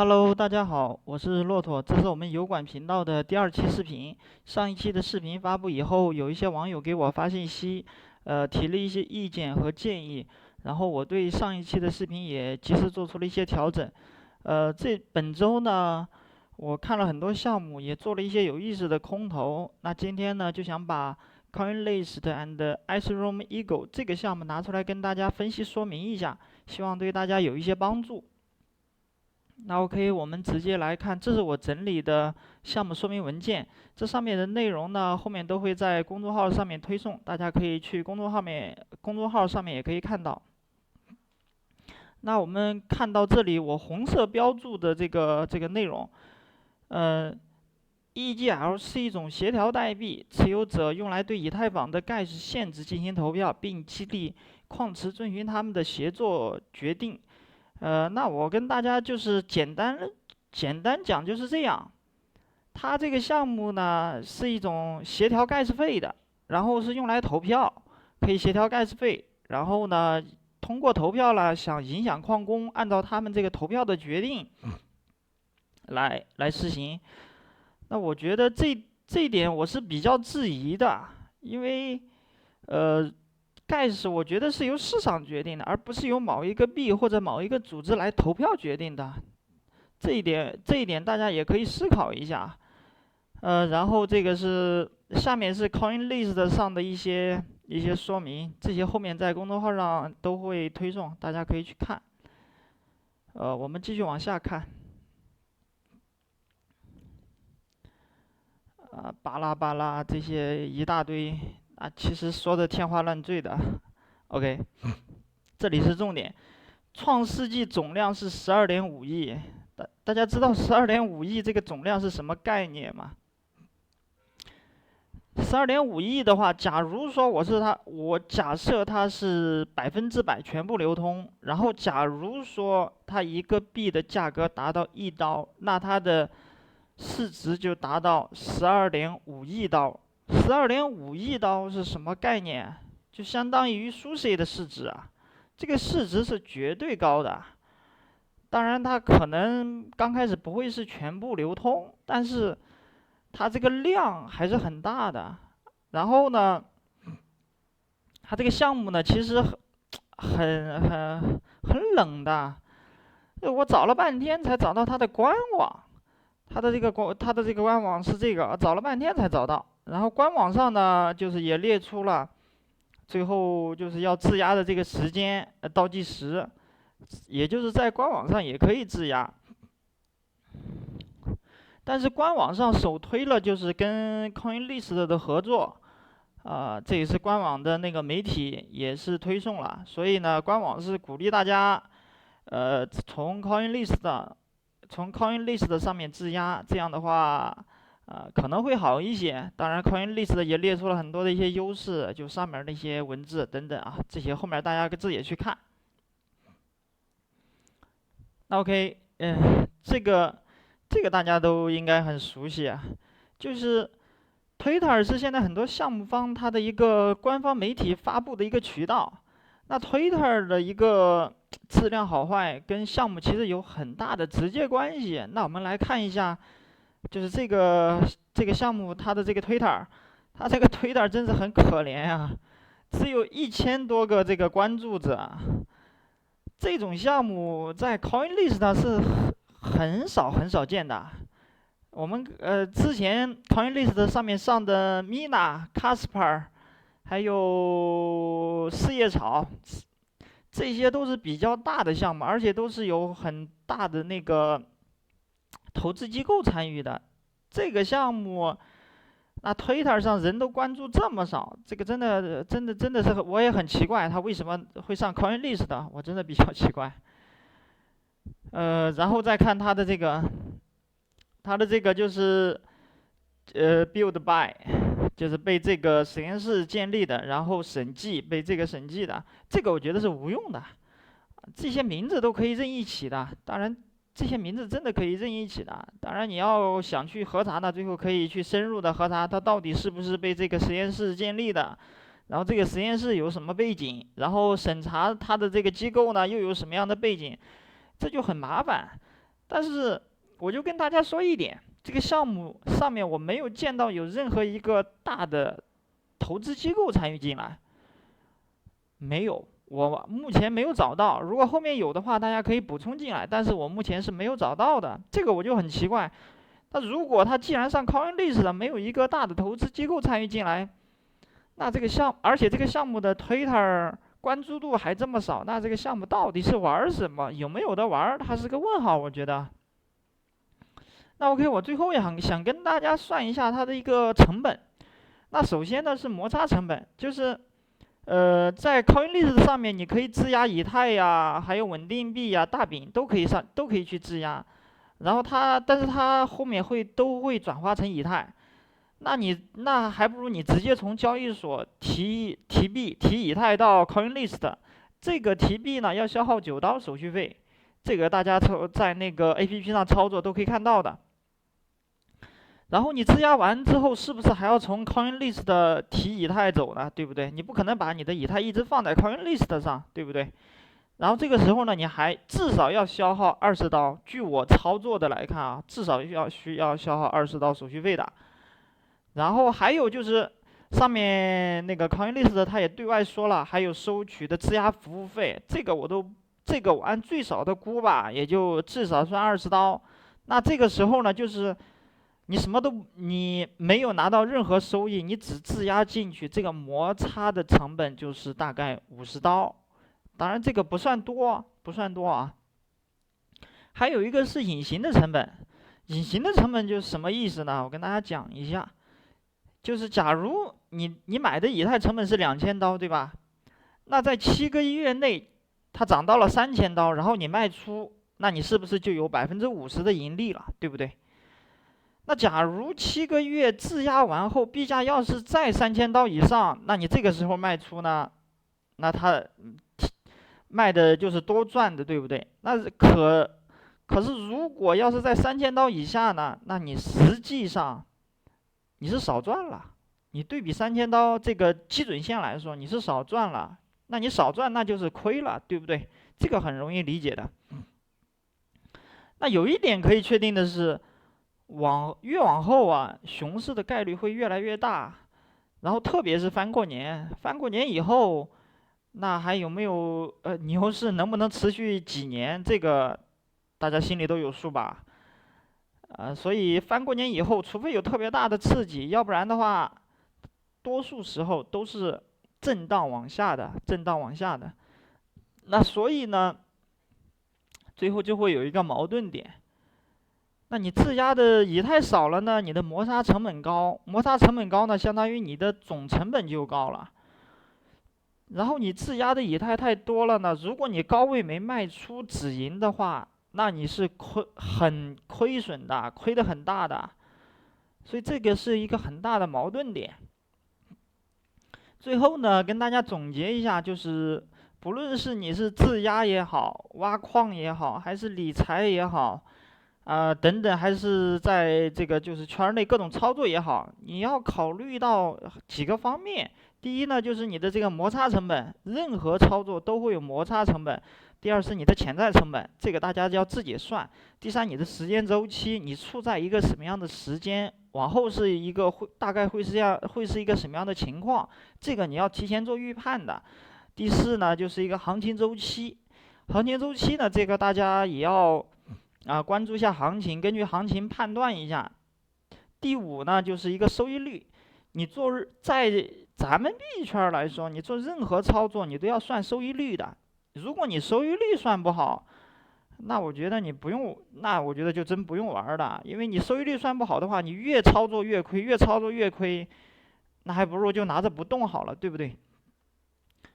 Hello，大家好，我是骆驼，这是我们油管频道的第二期视频。上一期的视频发布以后，有一些网友给我发信息，提了一些意见和建议，然后我对上一期的视频也及时做出了一些调整。本周呢，我看了很多项目，也做了一些有意思的空投。那今天呢，就想把 CoinList and Ethereum Eagle 这个项目拿出来跟大家分析说明一下，希望对大家有一些帮助。那 OK，我们直接来看，这是我整理的项目说明文件。这上面的内容呢，后面都会在公众号上面推送，大家可以去公众号上面也可以看到。那我们看到这里，我红色标注的这个内容，EGL 是一种协调代币，持有者用来对以太坊的 gas 限制进行投票，并激励矿池遵循他们的协作决定。那我跟大家就是简单讲就是这样。它这个项目呢是一种协调盖世费的，然后是用来投票，可以协调盖世费，然后呢通过投票了想影响矿工，按照他们这个投票的决定来实行。那我觉得这一点我是比较质疑的，因为呃盖世我觉得是由市场决定的，而不是由某一个币或者某一个组织来投票决定的。这一点大家也可以思考一下。然后这个下面是 CoinList 上的一些说明，这些后面在公众号上都会推送，大家可以去看。我们继续往下看。巴拉巴拉这些一大堆其实说的天花乱坠的。OK，这里是重点。创世纪总量是12.5亿，大家知道12.5亿这个总量是什么概念吗？12.5亿的话，假如说我假设它是100%全部流通，然后假如说它一个币的价格达到1刀，那它的市值就达到12.5亿刀。12.5亿刀是什么概念？就相当于 SUSI 的市值啊，这个市值是绝对高的。当然，它可能刚开始不会是全部流通，但是它这个量还是很大的。然后呢，它这个项目呢，其实很冷的。我找了半天才找到它的官网，它的这个官网是这个，找了半天才找到。然后官网上呢，就是也列出了最后就是要质押的这个时间倒计时，也就是在官网上也可以质押。但是官网上首推了就是跟 CoinList 的合作，这也是官网的那个媒体也是推送了，所以呢，官网是鼓励大家，从 CoinList 上面质押，这样的话，可能会好一些。当然，CoinList 也列出了很多的一些优势，就上面那些文字等等啊，这些后面大家自己去看。那 OK，这个大家都应该很熟悉啊，就是 Twitter 是现在很多项目方它的一个官方媒体发布的一个渠道。那 Twitter 的一个质量好坏跟项目其实有很大的直接关系。那我们来看一下，就是这个项目它的这个 Twitter，它这个 Twitter 真是很可怜啊，只有1000多个这个关注者。这种项目在 CoinList 是很少见的。我们之前 CoinList 上面上的 Mina、Casper，还有四叶草，这些都是比较大的项目，而且都是有很大的那个投资机构参与的。这个项目，那 Twitter 上人都关注这么少，这个真的是我也很奇怪，他为什么会上 CoinList 的？我真的比较奇怪。然后再看它的这个就是build by，就是被这个实验室建立的，然后审计被这个审计的，这个我觉得是无用的。这些名字都可以任意起的，当然这些名字真的可以任意起的。当然你要想去核查呢，最后可以去深入的核查它到底是不是被这个实验室建立的，然后这个实验室有什么背景，然后审查它的这个机构呢又有什么样的背景，这就很麻烦。但是我就跟大家说一点，这个项目上面我没有见到有任何一个大的投资机构参与进来，没有，我目前没有找到。如果后面有的话，大家可以补充进来，但是我目前是没有找到的，这个我就很奇怪。那如果他既然上 CoinList 了，没有一个大的投资机构参与进来，那这个项，而且这个项目的 Twitter 关注度还这么少，那这个项目到底是玩什么？有没有的玩？它是个问号，我觉得。那 OK，我最后也想跟大家算一下它的一个成本。那首先呢是摩擦成本，就是在 CoinList 上面你可以质押以太呀，还有稳定币呀、大饼都可以去质押。然后但是它后面都会转化成以太。那还不如你直接从交易所提以太到 CoinList，这个提币呢要消耗$9手续费，这个大家在那个 APP 上操作都可以看到的。然后你质押完之后，是不是还要从 CoinList 的提以太走呢？对不对？你不可能把你的以太一直放在 CoinList 上，对不对？然后这个时候呢，你还至少要消耗$20。据我操作的来看啊，至少需要消耗$20手续费的。然后还有就是上面那个 CoinList 它也对外说了，还有收取的质押服务费，这个我按最少的估吧，也就至少算$20。那这个时候呢，就是你没有拿到任何收益，你只质押进去，这个摩擦的成本就是大概$50。当然这个不算多，不算多啊。还有一个是隐形的成本，隐形的成本就是什么意思呢？我跟大家讲一下。就是假如你买的以太成本是$2000，对吧？那在7个月内，它涨到了$3000，然后你卖出，那你是不是就有50%的盈利了，对不对？那假如7个月质押完后，币价要是在$3000以上，那你这个时候卖出呢，那它卖的就是多赚的，对不对？可是如果要是在$3000以下呢，那你实际上你是少赚了，你对比$3000这个基准线来说，你是少赚了，那你少赚那就是亏了，对不对？这个很容易理解的。那有一点可以确定的是，越往后啊，熊市的概率会越来越大，然后特别是翻过年以后，那还有没有牛市能不能持续几年？这个大家心里都有数吧？所以翻过年以后，除非有特别大的刺激，要不然的话，多数时候都是震荡往下的，震荡往下的。那所以呢，最后就会有一个矛盾点。那你质押的以太少了呢，你的摩擦成本高，摩擦成本高呢，相当于你的总成本就高了。然后你质押的以太太多了呢，如果你高位没卖出止盈的话，那你是很亏损的，亏得很大的。所以这个是一个很大的矛盾点。最后呢，跟大家总结一下，就是不论是你是质押也好，挖矿也好，还是理财也好，等等，还是在这个就是圈内各种操作也好，你要考虑到几个方面。第一呢，就是你的这个摩擦成本，任何操作都会有摩擦成本。第二是你的潜在成本，这个大家要自己算。第三，你的时间周期，你处在一个什么样的时间，往后是一个大概会是一个什么样的情况，这个你要提前做预判的。第四呢，就是一个行情周期，行情周期呢，这个大家也要关注一下行情，根据行情判断一下。第五呢，就是一个收益率，在咱们币圈来说，你做任何操作你都要算收益率的。如果你收益率算不好，那我觉得就真不用玩了，因为你收益率算不好的话，你越操作越亏，越操作越亏，那还不如就拿着不动好了，对不对？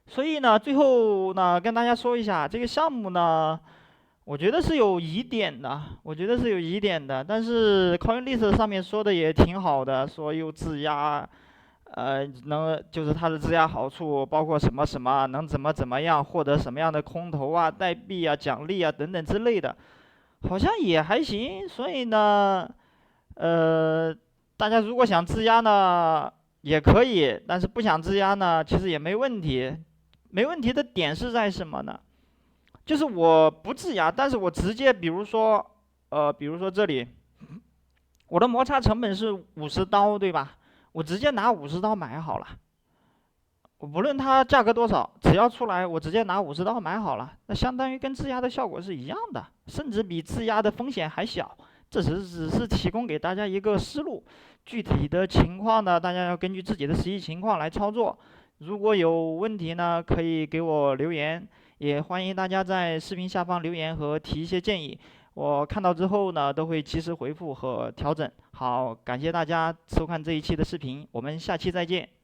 所以呢，最后呢，跟大家说一下这个项目呢，我觉得是有疑点的，但是 CoinList 上面说的也挺好的，说有质押。就是它的质押好处包括什么什么，能怎么样获得什么样的空投啊、代币啊、奖励啊等等之类的，好像也还行。所以呢，大家如果想质押呢也可以，但是不想质押呢，其实也没问题。没问题的点是在什么呢？就是我不质押，但是我直接比如说比如说这里，我的摩擦成本是50刀，对吧？我直接拿50刀买好了。我不论它价格多少，只要出来，我直接拿50刀买好了，那相当于跟质押的效果是一样的，甚至比质押的风险还小。这只是提供给大家一个思路，具体的情况呢，大家要根据自己的实际情况来操作。如果有问题呢，可以给我留言，也欢迎大家在视频下方留言和提一些建议，我看到之后呢，都会及时回复和调整。好，感谢大家收看这一期的视频，我们下期再见。